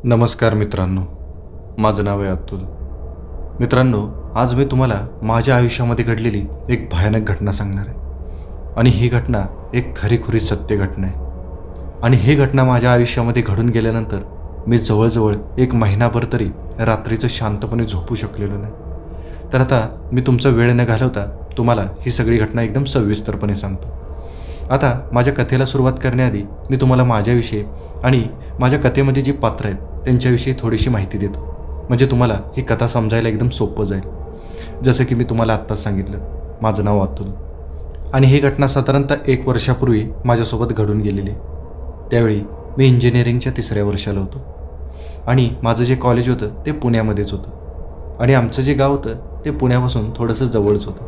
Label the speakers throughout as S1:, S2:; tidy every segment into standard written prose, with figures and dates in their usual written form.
S1: नमस्कार मित्रांनो, माझं नाव आहे अतुल. मित्रांनो, आज मी तुम्हाला माझ्या आयुष्यामध्ये घडलेली एक भयानक घटना सांगणार आहे. आणि ही घटना एक खरीखुरी सत्य घटना आहे. आणि ही घटना माझ्या आयुष्यामध्ये घडून गेल्यानंतर मी जवळजवळ एक महिनाभर तरी रात्रीचं शांतपणे झोपू शकलेलो नाही. तर आता मी तुमचा वेळ न घालवता तुम्हाला ही सगळी घटना एकदम सविस्तरपणे सांगतो. आता माझ्या कथेला सुरुवात करण्याआधी मी तुम्हाला माझ्याविषयी आणि माझ्या कथेमध्ये जी पात्र आहेत त्यांच्याविषयी थोडीशी माहिती देतो, म्हणजे तुम्हाला ही कथा समजायला एकदम सोपं जाईल. जसं की मी तुम्हाला आत्ताच सांगितलं, माझं नाव अतुल आणि ही घटना साधारणतः 1 वर्षापूर्वी माझ्यासोबत घडून गेलेली. त्यावेळी मी इंजिनिअरिंगच्या 3ऱ्या वर्षाला होतो आणि माझं जे कॉलेज होतं ते पुण्यामध्येच होतं आणि आमचं जे गाव होतं ते पुण्यापासून थोडंसं जवळच होतं.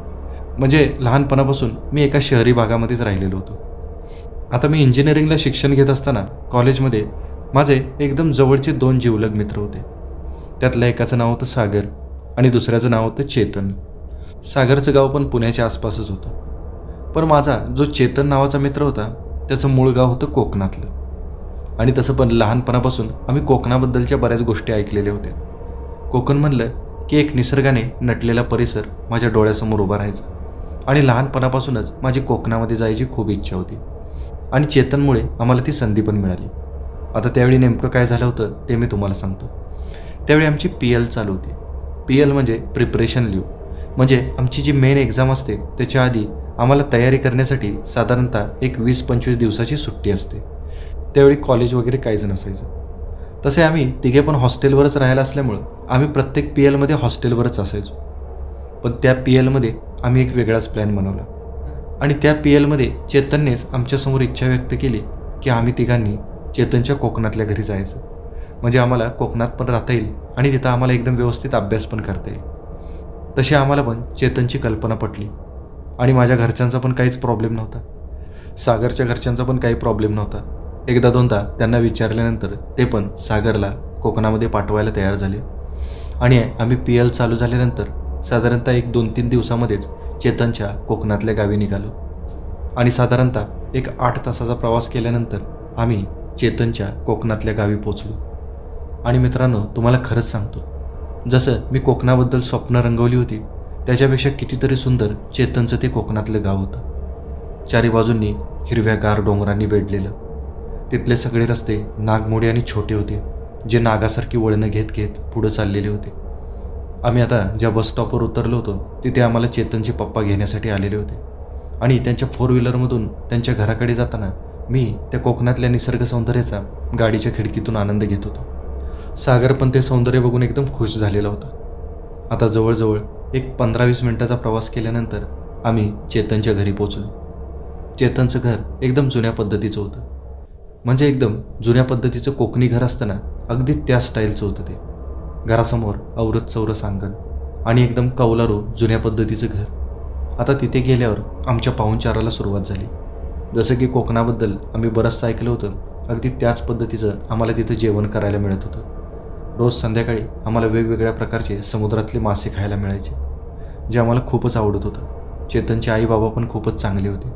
S1: म्हणजे लहानपणापासून मी एका शहरी भागामध्येच राहिलेलो होतो. आता मी इंजिनिअरिंगला शिक्षण घेत असताना कॉलेजमध्ये माझे एकदम जवळचे 2 जिवलग मित्र होते. त्यातल्या एकाचं नाव होतं सागर आणि दुसऱ्याचं नाव होतं चेतन. सागरचं गाव पण पुण्याच्या आसपासच होतं. पण माझा जो चेतन नावाचा मित्र होता त्याचं मूळ गाव होतं कोकणातलं. आणि तसं पण लहानपणापासून आम्ही कोकणाबद्दलच्या बऱ्याच गोष्टी ऐकलेल्या होत्या. कोकण म्हणलं की एक निसर्गाने नटलेला परिसर माझ्या डोळ्यासमोर उभा राहायचा आणि लहानपणापासूनच माझी कोकणामध्ये जायची खूप इच्छा होती आणि चेतनमुळे आम्हाला ती संधी पण मिळाली. आता त्यावेळी नेमकं काय झालं होतं ते मी तुम्हाला सांगतो. त्यावेळी आमची PL चालू होती. PL म्हणजे प्रिपरेशन लीव, म्हणजे आमची जी मेन एक्झाम असते त्याच्या आधी आम्हाला तयारी करण्यासाठी साधारणतः एक 20-25 दिवसाची सुट्टी असते. त्यावेळी कॉलेज वगैरे काहीच नसायचं. तसे आम्ही तिघे पण हॉस्टेलवरच राहायला असल्यामुळं आम्ही प्रत्येक PLमध्ये हॉस्टेलवरच असायचो. पण त्या PLमध्ये आम्ही एक वेगळाच प्लॅन बनवला आणि त्या PLमध्ये चेतननेच आमच्यासमोर इच्छा व्यक्त केली की आम्ही तिघांनी चेतनच्या कोकणातल्या घरी जायचं, म्हणजे आम्हाला कोकणात पण राहता येईल आणि तिथं आम्हाला एकदम व्यवस्थित अभ्यास पण करता येईल. तशी आम्हाला पण चेतनची कल्पना पटली आणि माझ्या घरच्यांचा पण काहीच प्रॉब्लेम नव्हता. सागरच्या घरच्यांचा पण काही प्रॉब्लेम नव्हता. एकदा दोनदा त्यांना विचारल्यानंतर ते पण सागरला कोकणामध्ये पाठवायला तयार झाले आणि आम्ही PL चालू झाल्यानंतर साधारणतः एक 2-3 दिवसामध्येच चेतनच्या कोकणातल्या गावी निघालो आणि साधारणतः एक 8 तासाचा प्रवास केल्यानंतर आम्ही चेतनच्या कोकणातल्या गावी पोचलो. आणि मित्रांनो, तुम्हाला खरंच सांगतो, जसं मी कोकणाबद्दल स्वप्न रंगवली होती त्याच्यापेक्षा कितीतरी सुंदर चेतनचं ते कोकणातलं गाव होतं. चारी बाजूंनी हिरव्यागार डोंगरांनी वेढलेलं. तिथले सगळे रस्ते नागमोडी आणि छोटे होते, जे नागासारखी वळणं घेत घेत पुढं चाललेले होते. आम्ही आता ज्या बस स्टॉपवर उतरलो होतो तिथे आम्हाला चेतनचे पप्पा घेण्यासाठी आलेले होते आणि त्यांच्या 4 व्हीलरमधून त्यांच्या घराकडे जाताना मी त्या कोकणातल्या निसर्ग सौंदर्याचा गाडीच्या खिडकीतून आनंद घेत होतो. सागर पण ते सौंदर्य बघून एकदम खुश झालेला होता. आता जवळजवळ एक 15-20 मिनिटाचा प्रवास केल्यानंतर आम्ही चेतनच्या घरी पोचलो. चेतनचं घर एकदम जुन्या पद्धतीचं होतं, म्हणजे एकदम जुन्या पद्धतीचं कोकणी घर असतं ना, अगदी त्या स्टाईलचं होतं ते. घरासमोर औरत चौरस अंगण आणि एकदम कौलारू जुन्या पद्धतीचं घर. आता तिथे गेल्यावर आमच्या पाहुणचाराला सुरुवात झाली. जसं की कोकणाबद्दल आम्ही बरंचसं ऐकलं होतं, अगदी त्याच पद्धतीचं आम्हाला तिथं जेवण करायला मिळत होतं. रोज संध्याकाळी आम्हाला वेगवेगळ्या प्रकारचे समुद्रातले मासे खायला मिळायचे, जे आम्हाला खूपच आवडत होतं. चेतनचे आई बाबा पण खूपच चांगले होते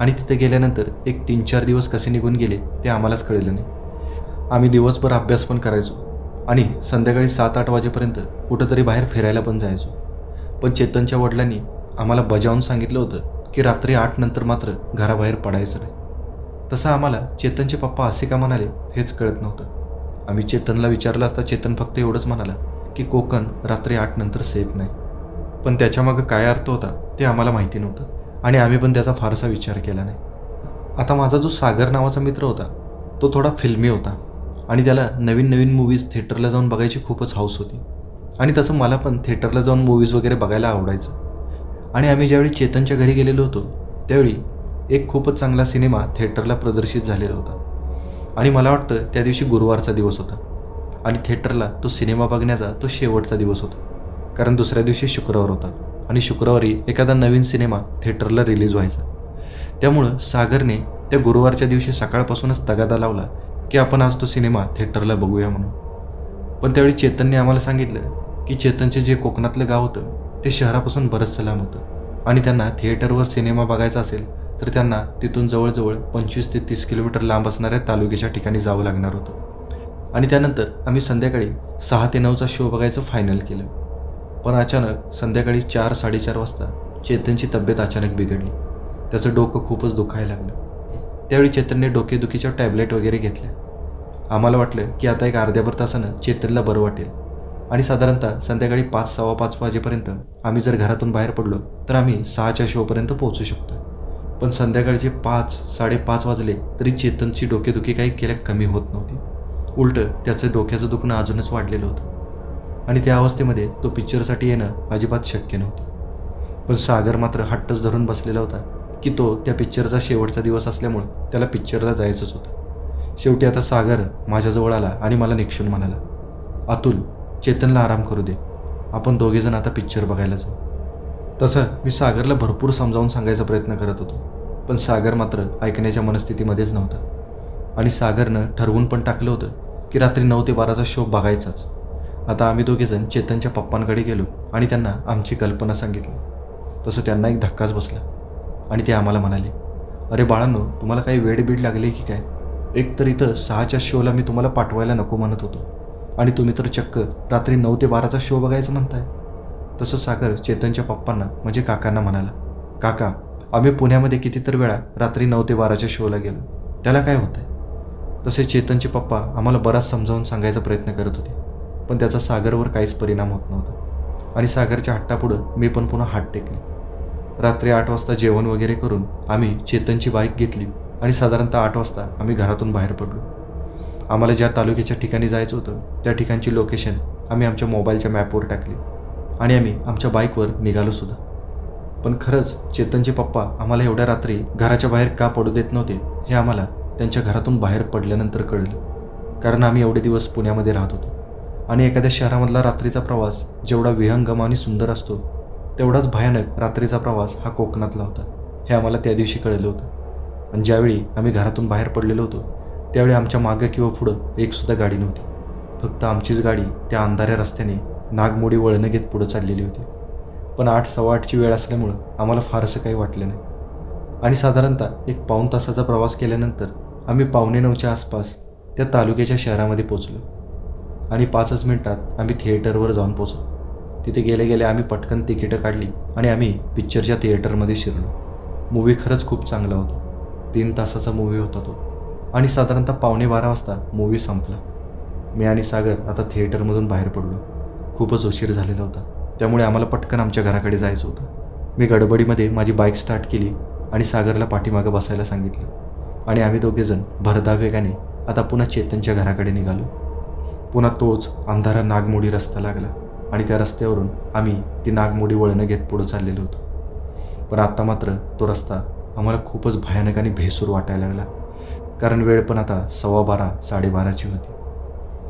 S1: आणि तिथे गेल्यानंतर एक 3-4 दिवस कसे निघून गेले ते आम्हालाच कळलं नाही. आम्ही दिवसभर अभ्यास पण करायचो आणि संध्याकाळी 7-8 वाजेपर्यंत कुठंतरी बाहेर फिरायला पण जायचो. पण चेतनच्या वडिलांनी आम्हाला बजावून सांगितलं होतं की रात्री 8 नंतर मात्र घराबाहेर पडायचं नाही. तसं आम्हाला चेतनचे पप्पा असे का म्हणाले हेच कळत नव्हतं. आम्ही चेतनला विचारलं असता चेतन फक्त एवढंच म्हणाला की कोकण रात्री 8 नंतर सेफ नाही. पण त्याच्यामागं काय अर्थ होता ते आम्हाला माहिती नव्हतं आणि आम्ही पण त्याचा फारसा विचार केला नाही. आता माझा जो सागर नावाचा मित्र होता तो थोडा फिल्मी होता आणि त्याला नवीन नवीन मूवीज थिएटरला जाऊन बघायची खूपच हौस होती आणि तसं मला पण थिएटरला जाऊन मूवीज वगैरे बघायला आवडायचं. आणि आम्ही ज्यावेळी चेतनच्या घरी गेलेलो होतो त्यावेळी एक खूपच चांगला सिनेमा थिएटरला प्रदर्शित झालेला होता आणि मला वाटतं त्या दिवशी गुरुवारचा दिवस होता आणि थिएटरला तो सिनेमा बघण्याचा तो शेवटचा दिवस होता, कारण दुसऱ्या दिवशी शुक्रवार होता आणि शुक्रवारी एखादा नवीन सिनेमा थिएटरला रिलीज व्हायचा. त्यामुळं सागरने त्या गुरुवारच्या दिवशी सकाळपासूनच तगादा लावला की आपण आज तो सिनेमा थिएटरला बघूया म्हणून. पण त्यावेळी चेतनने आम्हाला सांगितलं की चेतनचे जे कोकणातलं गाव होतं ते शहरापासून बरंचसं लांब होतं आणि त्यांना थिएटरवर सिनेमा बघायचा असेल तर त्यांना तिथून जवळजवळ 25 ते 30 किलोमीटर लांब असणाऱ्या तालुक्याच्या ठिकाणी जावं लागणार होतं. आणि त्यानंतर आम्ही संध्याकाळी 6 ते 9चा शो बघायचं फायनल केलं. पण अचानक संध्याकाळी 4-4:30 वाजता चेतनची तब्येत अचानक बिघडली. त्याचं डोकं खूपच दुखायला लागलं. त्यावेळी चेतनने डोकेदुखीच्या टॅबलेट वगैरे घेतल्या. आम्हाला वाटलं की आता एक अर्ध्याभर तासानं चेतनला बरं वाटेल आणि साधारणतः संध्याकाळी 5-5:15 वाजेपर्यंत आम्ही जर घरातून बाहेर पडलो तर आम्ही 6च्या शोपर्यंत पोहोचू शकतो. पण संध्याकाळचे 5-5:30 वाजले तरी चेतनची डोकेदुखी काही केल्या कमी होत नव्हती. उलटं त्याचं डोक्याचं दुखणं अजूनच वाढलेलं होतं आणि त्या अवस्थेमध्ये तो पिक्चरसाठी येणं अजिबात शक्य नव्हतं. पण सागर मात्र हट्टच धरून बसलेला होता की तो त्या पिक्चरचा शेवटचा दिवस असल्यामुळं त्याला पिक्चरला जायचंच होतं. शेवटी आता सागर माझ्याजवळ आला आणि मला निक्षून म्हणाला, अतुल, चेतनला आराम करू दे, आपण दोघेजण आता पिक्चर बघायला जाऊ. तसं मी सागरला भरपूर समजावून सांगायचा प्रयत्न करत होतो, पण सागर मात्र ऐकण्याच्या मनस्थितीमध्येच नव्हता. आणि सागरनं ठरवून पण टाकलं होतं की रात्री 9 ते 12चा शो बघायचाच. आता आम्ही दोघेजण चेतनच्या पप्पांकडे गेलो आणि त्यांना आमची कल्पना सांगितली. तसं त्यांना एक धक्काच बसला आणि ते आम्हाला म्हणाले, अरे बाळांनो, तुम्हाला काही वेडबीड लागली की काय? एक तर इथं 6च्या शोला मी तुम्हाला पाठवायला नको म्हणत होतो आणि तुम्ही तर चक्क रात्री 9 ते 12चा शो बघायचं म्हणताय. तसं सागर चेतनच्या पप्पांना म्हणजे काकांना म्हणाला, काका, आम्ही पुण्यामध्ये कितीतर वेळा रात्री 9 ते 12च्या शोला गेलो, त्याला काय होतंय? तसे चेतनचे पप्पा आम्हाला बराच समजावून सांगायचा प्रयत्न करत होते, पण त्याचा सागरवर काहीच परिणाम होत नव्हता आणि सागरच्या हट्टापुढं मी पण पुन्हा हात टेकले. रात्री 8 वाजता जेवण वगैरे करून आम्ही चेतनची बाईक घेतली आणि साधारणतः 8 वाजता आम्ही घरातून बाहेर पडलो. आम्हाला ज्या तालुक्याच्या ठिकाणी जायचं होतं त्या ठिकाणची लोकेशन आम्ही आमच्या मोबाईलच्या मॅपवर टाकली आणि आम्ही आमच्या बाईकवर निघालोसुद्धा. पण खरंच चेतनचे पप्पा आम्हाला एवढ्या रात्री घराच्या बाहेर का पडू देत नव्हते हे आम्हाला त्यांच्या घरातून बाहेर पडल्यानंतर कळलं. कारण आम्ही एवढे दिवस पुण्यामध्ये राहत होतो आणि एखाद्या शहरामधला रात्रीचा प्रवास जेवढा विहंगम आणि सुंदर असतो तेवढाच भयानक रात्रीचा प्रवास हा कोकणातला होता हे आम्हाला त्या दिवशी कळलं होतं. आणि ज्यावेळी आम्ही घरातून बाहेर पडलेलो होतो त्यावेळी आमच्या मागं किंवा पुढं एकसुद्धा गाडी नव्हती. फक्त आमचीच गाडी त्या अंधाऱ्या रस्त्याने नागमोडी वळणं घेत पुढं चाललेली होती. पण 8-8:15ची वेळ असल्यामुळं आम्हाला फारसं काही वाटलं नाही आणि साधारणतः एक पाऊण तासाचा प्रवास केल्यानंतर आम्ही 8:45च्या आसपास त्या तालुक्याच्या शहरामध्ये पोचलो आणि 5च मिनिटात आम्ही थिएटरवर जाऊन पोचलो. तिथे गेले गेले आम्ही पटकन तिकीटं काढली आणि आम्ही पिक्चरच्या थिएटरमध्ये शिरलो. मूवी खरंच खूप चांगला होता. 3 तासाचा मूवी होता तो आणि साधारणतः 11:15 वाजता मूवी संपला. मी आणि सागर आता थिएटरमधून बाहेर पडलो. खूपच उशीर झालेला होता त्यामुळे आम्हाला पटकन आमच्या घराकडे जायचं होतं. मी गडबडीमध्ये माझी बाईक स्टार्ट केली आणि सागरला पाठीमागं बसायला सांगितलं आणि आम्ही दोघेजण भरधाव वेगाने आता पुन्हा चेतनच्या घराकडे निघालो. पुन्हा तोच अंधारा नागमोडी रस्ता लागला आणि त्या रस्त्यावरून आम्ही ती नागमोडी वळणं घेत पुढं चाललेलो होतो. पण आता मात्र तो रस्ता आम्हाला खूपच भयानक आणि भेसूर वाटायला लागला, कारण वेळ पण आता 12:15-12:30ची होती.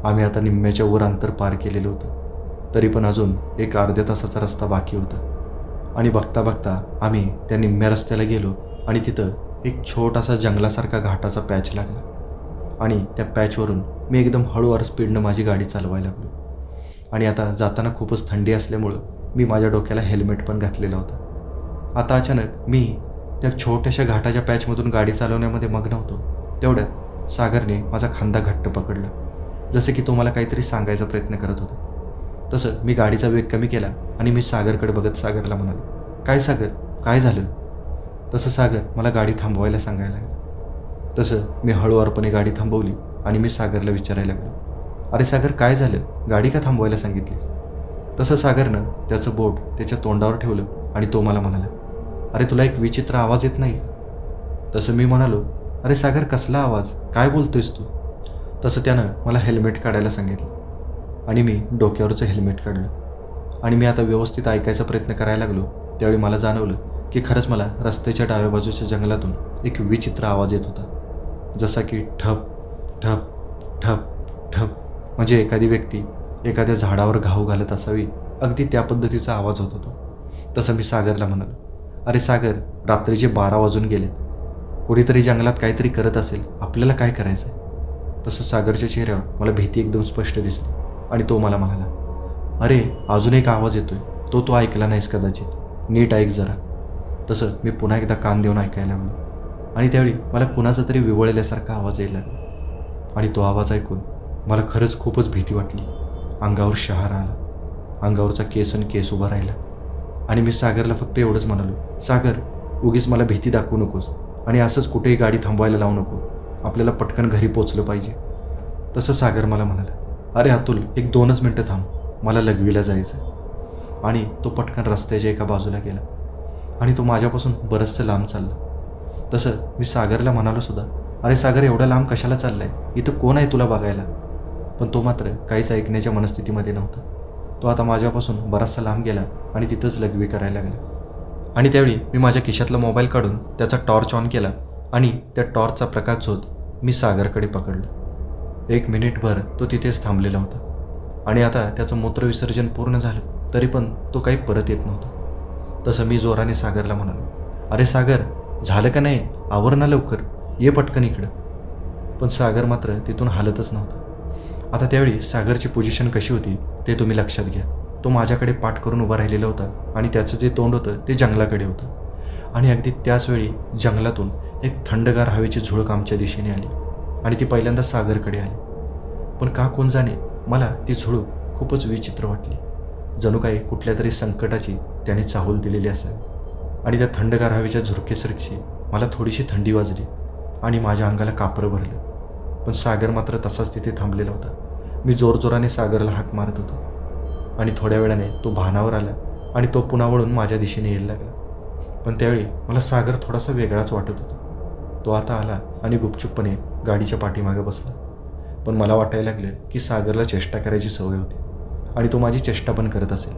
S1: आम्ही आता निम्म्याच्या वर अंतर पार केलेलं होतं, तरी पण अजून एक अर्ध्या तासाचा रस्ता बाकी होता आणि बघता बघता आम्ही त्या निम्म्या रस्त्याला गेलो आणि तिथं एक छोटासा जंगलासारखा घाटाचा पॅच लागला आणि त्या पॅचवरून मी एकदम हळूवार स्पीडनं माझी गाडी चालवायला लागलो. आणि आता जाताना खूपच थंडी असल्यामुळं मी माझ्या डोक्याला हेल्मेट पण घातलेलं होतं. आता अचानक मी त्या छोट्याशा घाटाच्या पॅचमधून गाडी चालवण्यामध्ये मग्न होतो. तेवढ्यात सागरने माझा खांदा घट्ट पकडला, जसे की तो मला काहीतरी सांगायचा प्रयत्न करत होता. तसं मी गाडीचा वेग कमी केला आणि मी सागरकडे बघत सागरला म्हणालो, काय सागर, काय झालं? तसं सागर मला गाडी थांबवायला सांगायला लागला. तसं मी हळूवारपणे गाडी थांबवली आणि मी सागरला विचारायला लागलो, अरे सागर, काय झालं? गाडी का थांबवायला सांगितलीस? तसं सागरनं त्याचं बोट त्याच्या तोंडावर ठेवलं आणि तो मला म्हणाला, अरे तुला एक विचित्र आवाज येत नाही? तसं मी म्हणालो, अरे सागर, कसला आवाज? काय बोलतोयस तू? तसं त्यानं मला हेल्मेट काढायला सांगितलं आणि मी डोक्यावरचं हेल्मेट काढलं आणि मी आता व्यवस्थित ऐकायचा प्रयत्न करायला लागलो. त्यावेळी मला जाणवलं की खरंच मला रस्त्याच्या डाव्या बाजूच्या जंगलातून एक विचित्र आवाज येत होता, जसा की ठप ठप ठप ठप, म्हणजे एखादी व्यक्ती एखाद्या झाडावर घाव घालत असावी, अगदी त्या पद्धतीचा आवाज होत होता. तसं मी सागरला म्हणालो, अरे सागर, रात्रीचे 12 वाजून गेलेत, कोणीतरी जंगलात काहीतरी करत असेल, आपल्याला काय करायचं आहे? तसं सागरच्या चेहऱ्यावर मला भीती एकदम स्पष्ट दिसली आणि तो मला म्हणाला, अरे अजून एक आवाज येतोय, तो ऐकला नाहीस कदाचित, नीट ऐक जरा. तसं मी पुन्हा एकदा कान देऊन ऐकायला लागलो आणि त्यावेळी मला कुणाचा तरी विवळल्यासारखा आवाज यायला लागला आणि तो आवाज ऐकून मला खरंच खूपच भीती वाटली. अंगावर शहारा आला. अंगावरचा केस आणि केस उभा राहिला. आणि मी सागरला फक्त एवढंच म्हणालो, सागर, उगीच मला भीती दाखवू नकोस आणि असंच कुठेही गाडी थांबवायला लावू नको. आपल्याला पटकन घरी पोचलं पाहिजे. तसं सागर मला म्हणाला, अरे अतुल, 1-2च मिनटं थांब, मला लघवीला जायचं. आणि तो पटकन रस्त्याच्या एका बाजूला गेला आणि तो माझ्यापासून बरंचसं लांब चालला. तसं मी सागरला म्हणालो सुद्धा, अरे सागर, एवढा लांब कशाला चाललाय? इथं कोण आहे तुला बघायला? पण तो मात्र काहीच ऐकण्याच्या मनस्थितीमध्ये नव्हता. तो आता माझ्यापासून बराचसा लांब गेला आणि तिथंच लघवी करायला लागला. आणि त्यावेळी मी माझ्या खिशातला मोबाईल काढून त्याचा टॉर्च ऑन केला आणि त्या टॉर्चचा प्रकाश शोध मी सागरकडे पकडला. 1 मिनिटभर तो तिथेच थांबलेला होता आणि आता त्याचं मूत्रविसर्जन पूर्ण झालं तरी पण तो काही परत येत नव्हता. तसं मी जोराने सागरला म्हणालो, अरे सागर, झालं का नाही? आवर ना लवकर, ये पटकन इकडं. पण सागर मात्र तिथून हालतच नव्हता. आता त्यावेळी सागरची पोझिशन कशी होती ते तुम्ही लक्षात घ्या. तो माझ्याकडे पाठ करून उभा राहिलेला होता आणि त्याचं जे तोंड होतं ते जंगलाकडे होतं. आणि अगदी त्याचवेळी जंगलातून एक थंडगार हवेची झुळूक आमच्या दिशेने आली आणि ती पहिल्यांदा सागरकडे आली. पण का कोण जाणे, मला ती झुळूक खूपच विचित्र वाटली. जणू काही कुठल्या तरी संकटाची त्याने चाहूल दिलेली असावी. आणि त्या थंडगार हवेच्या झुरकेसारखी मला थोडीशी थंडी वाजली आणि माझ्या अंगाला कापरं भरलं. पण सागर मात्र तसाच तिथे थांबलेला होता. मी जोरजोराने सागरला हाक मारत होतो आणि थोड्या वेळाने तो भानावर आला आणि तो पुन्हा वळून माझ्या दिशेने यायला लागला. पण त्यावेळी मला सागर थोडासा वेगळाच वाटत होता. तो आता आला आणि गुपचूपपणे गाडीच्या पाठीमागे बसला. पण मला वाटायला लागलं की सागरला चेष्टा करायची सवय होती आणि तो माझी चेष्टा पण करत असेल,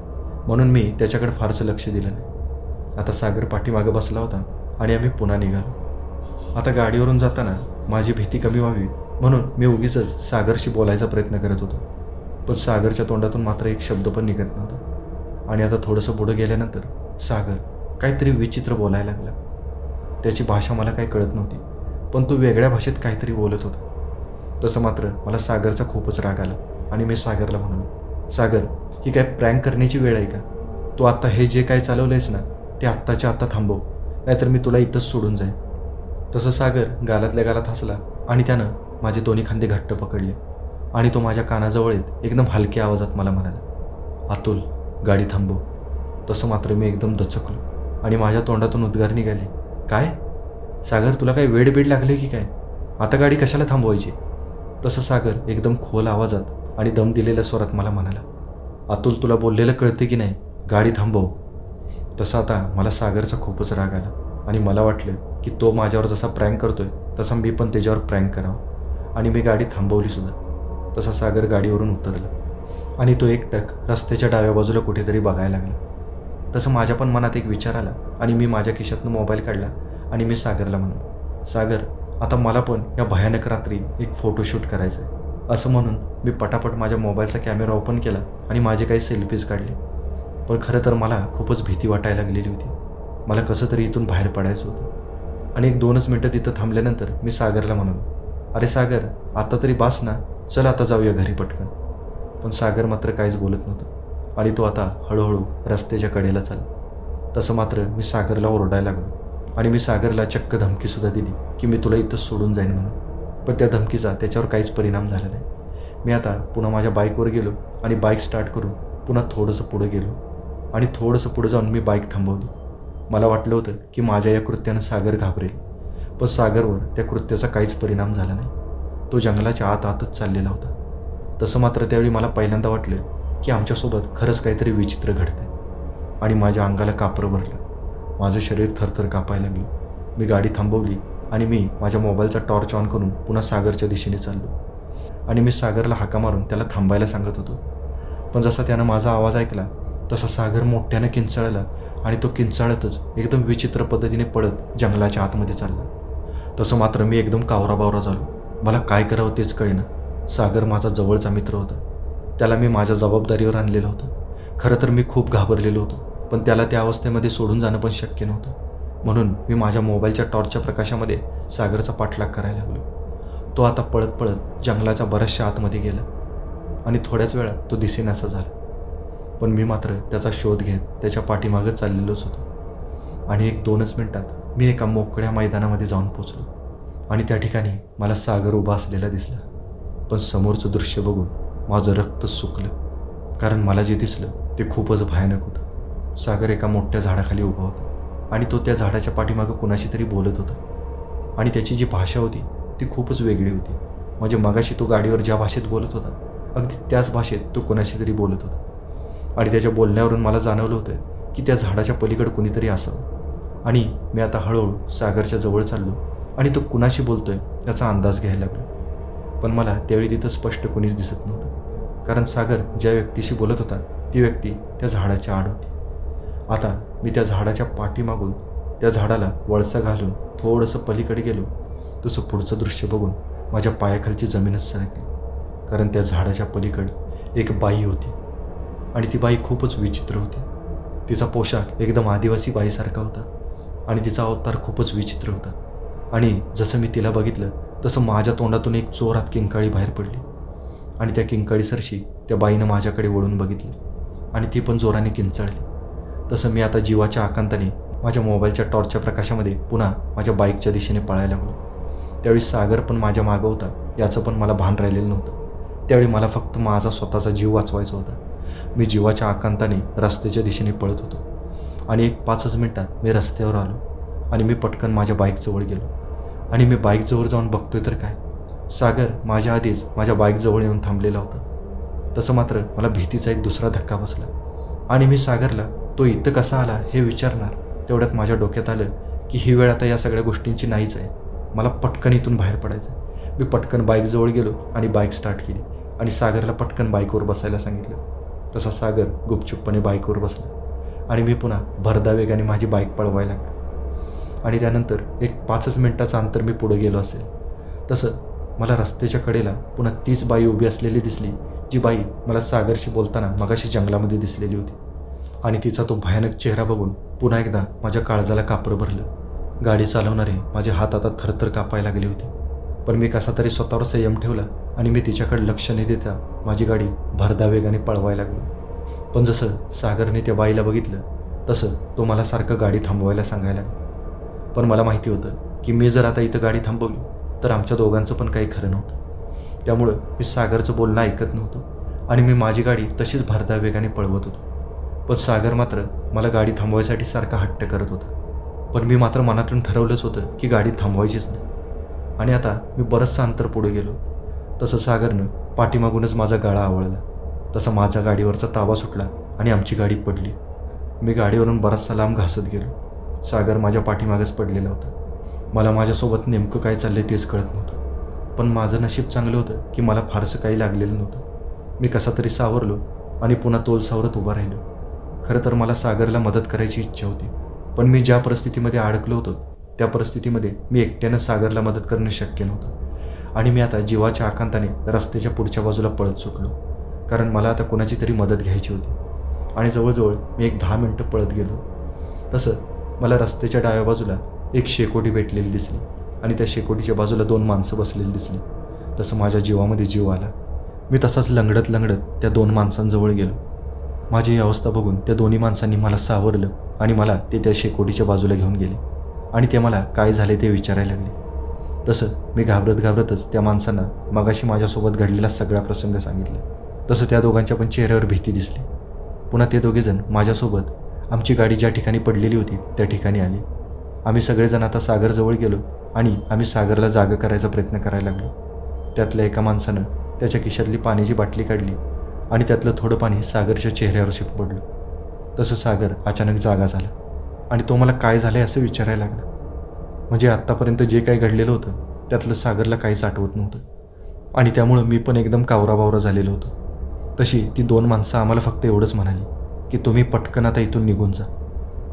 S1: म्हणून मी त्याच्याकडे फारसं लक्ष दिलं नाही. आता सागर पाठीमागे बसला होता आणि आम्ही पुन्हा निघालो. आता गाडीवरून जाताना माझी भीती कमी व्हावी म्हणून मी उगीचच सागरशी बोलायचा प्रयत्न करत होतो. पण सागरच्या तोंडातून मात्र एक शब्द पण निघत नव्हता. आणि आता थोडंसं पुढं गेल्यानंतर सागर काहीतरी विचित्र बोलायला लागला. त्याची भाषा मला काही कळत नव्हती, पण तो वेगळ्या भाषेत काहीतरी बोलत होता. तसं मात्र मला सागरचा खूपच राग आला आणि मी सागरला म्हणालो, सागर, ही काय प्रँक करण्याची वेळ आहे का? तू आत्ता हे जे काय चालवलं आहेस ना ते आत्ताच्या आत्ता थांबव, नाहीतर मी तुला इथंच सोडून जाईन. तसं सागर गालातल्या गालात हसला आणि त्यानं माझे दोन्ही खांदे घट्ट पकडले आणि तो माझ्या कानाजवळ येत एकदम हलक्या आवाजात मला म्हणाला, अतुल, गाडी थांबव. तसं मात्र मी एकदम दचकलो आणि माझ्या तोंडातून उद्गार निघाले, काय? सागर, तुला काय वेड लागले की काय? आता गाडी कशाला थांबवायची? तसं सागर एकदम खोल आवाजात आणि दम दिलेल्या स्वरात मला म्हणाला, अतुल, तुला बोललेलं कळते की नाही? गाडी थांबव. तसं आता मला सागरचा खूपच राग आला आणि मला वाटलं की तो माझ्यावर जसा प्रँक करतोय तसा मी पण त्याच्यावर प्रँक करावं आणि मी गाडी थांबवली सुद्धा. तसा सागर गाडीवरून उतरला आणि तो एकटक रस्त्याच्या डाव्या बाजूला कुठेतरी बघायला लागला. तसं माझ्या पण मनात एक विचार आला आणि मी माझ्या खिशातनं मोबाईल काढला आणि मी सागरला म्हणालो, सागर, आता मला पण या भयानक रात्री एक फोटोशूट करायचं आहे. असं म्हणून मी पटापट माझ्या मोबाईलचा कॅमेरा ओपन केला आणि माझे काही सेल्फीज काढले. पण खरं तर मला खूपच भीती वाटायला लागलेली होती. मला कसं तरी इथून बाहेर पडायचं होतं. आणि 1-2च मिनटं तिथं थांबल्यानंतर मी सागरला म्हणालो, अरे सागर, आता तरी बास ना, चल आता जाऊया घरी पटकन. पण सागर मात्र काहीच बोलत नव्हतं आणि तो आता हळूहळू रस्त्याच्या कडेला चालला. तसं मात्र मी सागरला ओरडायला लागलो आणि मी सागरला चक्क धमकीसुद्धा दिली की मी तुला इथंच सोडून जाईन म्हणून. पण त्या धमकीचा त्याच्यावर काहीच परिणाम झाला नाही. मी आता पुन्हा माझ्या बाईकवर गेलो आणि बाईक स्टार्ट करून पुन्हा थोडंसं पुढं गेलो आणि थोडंसं पुढं जाऊन मी बाईक थांबवली. मला वाटलं होतं की माझ्या या कृत्यानं सागर घाबरेल, पण सागरवर त्या कृत्याचा काहीच परिणाम झाला नाही. तो जंगलाच्या आतच चाललेला होता. तसं मात्र त्यावेळी मला पहिल्यांदा वाटलं की आमच्यासोबत खरंच काहीतरी विचित्र घडतंय आणि माझ्या अंगाला कापरं भरलं. माझं शरीर थरथर कापायला लागलं. मी गाडी थांबवली आणि मी माझ्या मोबाईलचा टॉर्च ऑन करून पुन्हा सागरच्या दिशेने चाललो आणि मी सागरला हाका मारून त्याला थांबायला सांगत होतो. पण जसा त्यानं माझा आवाज ऐकला तसा सागर मोठ्यानं किंचाळला आणि तो किंचाळतच एकदम विचित्र पद्धतीने पळत जंगलाच्या आतमध्ये चालला. तसं मात्र मी एकदम कावराबावरा झालो. मला काय करावं तेच कळेना. सागर माझा जवळचा मित्र होता. त्याला मी माझ्या जबाबदारीवर आणलेलं होतं. खरं तर मी खूप घाबरलेलो होतो, पण त्याला त्या अवस्थेमध्ये सोडून जाणं पण शक्य नव्हतं. म्हणून मी माझ्या मोबाईलच्या टॉर्चच्या प्रकाशामध्ये सागरचा पाठलाग करायला लागलो. तो आता पळत पळत जंगलाच्या बऱ्याचशा आतमध्ये गेला आणि थोड्याच वेळात तो दिसेनासा झाला. पण मी मात्र त्याचा शोध घेत त्याच्या पाठीमागं चाललेलोच होतो आणि 1-2च मिनटात मी एका मोकळ्या मैदानामध्ये जाऊन पोचलो आणि त्या ठिकाणी मला सागर उभा असलेला दिसला. पण समोरचं दृश्य बघून माझं रक्त सुकलं. कारण मला जे दिसलं ते खूपच भयानक होतं. सागर एका मोठ्या झाडाखाली उभा होता आणि तो त्या झाडाच्या पाठीमागं कुणाशी तरी बोलत होता. आणि त्याची जी भाषा होती ती खूपच वेगळी होती. म्हणजे मगाशी तो गाडीवर ज्या भाषेत बोलत होता अगदी त्याच भाषेत तो कोणाशी तरी बोलत होता. आणि त्याच्या बोलण्यावरून मला जाणवलं होतं की त्या झाडाच्या पलीकडे कुणीतरी असावं. आणि मी आता हळूहळू सागरच्या जवळ चाललो आणि तो कुणाशी बोलतोय याचा अंदाज घ्यायला लागलो. पण मला त्यावेळी तिथं स्पष्ट कुणीच दिसत नव्हतं. कारण सागर ज्या व्यक्तीशी बोलत होता ती व्यक्ती त्या झाडाच्या आड होती. आता मी त्या झाडाच्या पाठीमागून त्या झाडाला वळसा घालून थोडंसं पलीकडे गेलो तसं पुढचं दृश्य बघून माझ्या पायाखालची जमीनच सरकली. कारण त्या झाडाच्या पलीकडे एक बाई होती आणि ती बाई खूपच विचित्र होती. तिचा पोशाख एकदम आदिवासी बाईसारखा होता आणि तिचा अवतार खूपच विचित्र होता. आणि जसं मी तिला बघितलं तसं माझ्या तोंडातून एक जोरात किंकाळी बाहेर पडली आणि त्या किंकाळीसरशी त्या बाईनं माझ्याकडे वळून बघितलं आणि ती पण जोराने किंचाळली. तसं मी आता जीवाच्या आकांताने माझ्या मोबाईलच्या टॉर्चच्या प्रकाशामध्ये पुन्हा माझ्या बाईकच्या दिशेने पळायला लागलो. त्यावेळी सागर पण माझ्या मागं होता याचं पण मला भान राहिलेलं नव्हतं. त्यावेळी मला फक्त माझा स्वतःचा जीव वाचवायचा होता. मी जीवाच्या आकांताने रस्त्याच्या दिशेने पळत होतो आणि एक 5 मिनिटात मी रस्त्यावर आलो आणि मी पटकन माझ्या बाईकजवळ गेलो. आणि मी बाईकजवळ जाऊन बघतोय तर काय, सागर माझ्या आधीच माझ्या बाईकजवळ येऊन थांबलेला होता. तसं मात्र मला भीतीचा एक दुसरा धक्का बसला आणि मी सागरला तो इथं कसा आला हे विचारणार तेवढ्यात माझ्या डोक्यात आलं की ही वेळ आता या सगळ्या गोष्टींची नाहीच आहे. मला पटकन इथून बाहेर पडायचं. मी पटकन बाईकजवळ गेलो आणि बाईक स्टार्ट केली आणि सागरला पटकन बाईकवर बसायला सांगितलं. तसा सागर गुपचूपपणे बाईकवर बसला आणि मी पुन्हा भरधा वेगाने माझी बाईक पळवायला लागलो. आणि त्यानंतर एक 5 मिनिटाचं अंतर मी पुढे गेलो असेल तसं मला रस्त्याच्या कडेला पुन्हा तीच बाई उभी असलेली दिसली, जी बाई मला सागरशी बोलताना मगाशी जंगलामध्ये दिसलेली होती. आणि तिचा तो भयानक चेहरा बघून पुन्हा एकदा माझ्या काळजाला कापरं भरलं. गाडी चालवणारे माझे हात आता थरथर कापायला लागले होते. पण मी कसा तरी स्वतःवर संयम ठेवला आणि मी तिच्याकडे लक्ष न देता माझी गाडी भरधा वेगाने पळवायला लागलो. पण जसं सागरने त्या बाईला बघितलं तसं तो मला सारखं गाडी थांबवायला सांगायला लागला. पण मला माहिती होतं की मी जर आता इथं गाडी थांबवली तर आमच्या दोघांचं पण काही खरं नव्हतं. त्यामुळं मी सागरचं बोलणं ऐकत नव्हतो आणि मी माझी गाडी तशीच भरधा वेगाने पळवत होतो. पण सागर मात्र मला गाडी थांबवायसाठी सारखा हट्ट करत होता. पण मी मात्र मनातून ठरवलंच होतं की गाडी थांबवायचीच नाही. आणि आता मी बरंचसं अंतर पुढे गेलो तसं सागरनं पाठीमागूनच माझा गळा आवळला. तसा माझ्या गाडीवरचा ताबा सुटला आणि आमची गाडी पडली. मी गाडीवरून बराचसा लांब घासत गेलो. सागर माझ्या पाठीमागच पडलेला होता. मला माझ्यासोबत नेमकं काय चाललंय तेच कळत नव्हतं. पण माझं नशीब चांगलं होतं की मला फारसं काही लागलेलं नव्हतं. मी कसा तरी सावरलो आणि पुन्हा तोल सावरत उभा राहिलो. खरं तर मला सागरला मदत करायची इच्छा होती. पण मी ज्या परिस्थितीमध्ये अडकलो होतो त्या परिस्थितीमध्ये मी एकट्यानं सागरला मदत करणं शक्य नव्हतं. आणि मी आता जीवाच्या आकांताने रस्त्याच्या पुढच्या बाजूला पळत सुटलो. कारण मला आता कोणाची तरी मदत घ्यायची होती. आणि जवळजवळ मी एक 10 मिनटं पळत गेलो. तसं मला रस्त्याच्या डाव्या बाजूला एक शेकोटी भेटलेली दिसली आणि त्या शेकोटीच्या बाजूला 2 माणसं बसलेली दिसली. तसं माझ्या जीवामध्ये जीव आला. मी तसाच लंगडत लंगडत त्या 2 माणसांजवळ गेलो. माझी अवस्था बघून त्या दोन्ही माणसांनी मला सावरलं आणि मला ते त्या शेकोटीच्या बाजूला घेऊन गेले आणि ते मला काय झाले ते विचारायला लागले. तसं मी घाबरतच त्या माणसांना मगाशी माझ्यासोबत घडलेला सगळा प्रसंग सांगितला. तसं त्या दोघांच्या पण चेहऱ्यावर भीती दिसली. पुन्हा ते दोघेजण माझ्यासोबत आमची गाडी ज्या ठिकाणी पडलेली होती त्या ठिकाणी आली. आम्ही सगळेजण आता सागरजवळ गेलो आणि आम्ही सागरला जागा करायचा प्रयत्न करायला लागलो. त्यातल्या एका माणसानं त्याच्या खिशातली पाण्याची बाटली काढली आणि त्यातलं थोडं पाणी सागरच्या चेहऱ्यावर शिंपडलं. तसं सागर अचानक जागा झाला आणि तो मला काय झालं आहे असं विचारायला लागला. म्हणजे आत्तापर्यंत जे काही घडलेलं होतं त्यातलं सागरला काहीच आठवत नव्हतं आणि त्यामुळं मी पण एकदम कावराबावरा झालेलो होतो. तशी ती 2 माणसं आम्हाला फक्त एवढंच म्हणाली की तुम्ही पटकन आता इथून निघून जा.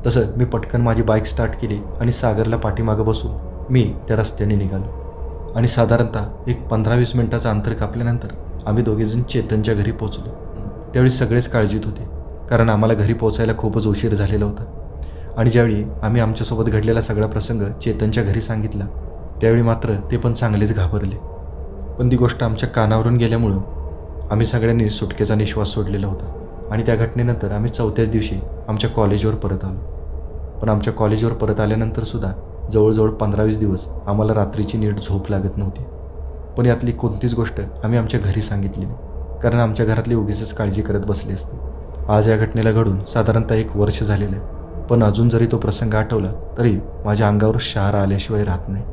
S1: तसं मी पटकन माझी बाईक स्टार्ट केली आणि सागरला पाठीमागं बसून मी त्या रस्त्याने निघालो. आणि साधारणतः एक 15-20 मिनिटाचं अंतर कापल्यानंतर आम्ही दोघेजण चेतनच्या घरी पोहोचलो. त्यावेळी सगळेच काळजीत होते कारण आम्हाला घरी पोहोचायला खूपच उशीर झालेला होता. आणि ज्यावेळी आम्ही आमच्यासोबत घडलेला सगळा प्रसंग चेतनच्या घरी सांगितला त्यावेळी मात्र ते पण चांगलेच घाबरले. पण ती गोष्ट आमच्या कानावरून गेल्यामुळं आम्ही सगळ्यांनी सुटकेचा निश्वास सोडलेला होता. आणि त्या घटनेनंतर आम्ही 4थ्याच दिवशी आमच्या कॉलेजवर परत आलो. पण आमच्या कॉलेजवर परत आल्यानंतरसुद्धा जवळजवळ 15-20 दिवस आम्हाला रात्रीची नीट झोप लागत नव्हती. पण यातली कोणतीच गोष्ट आम्ही आमच्या घरी सांगितली नाही, कारण आमच्या घरातली उगीचच काळजी करत बसली असते. आज या घटनेला घडून साधारणतः 1 वर्ष झालेलं आहे, पण अजून जरी तो प्रसंग आठवला तरी माझ्या अंगावर शहारा आल्याशिवाय राहत नाही.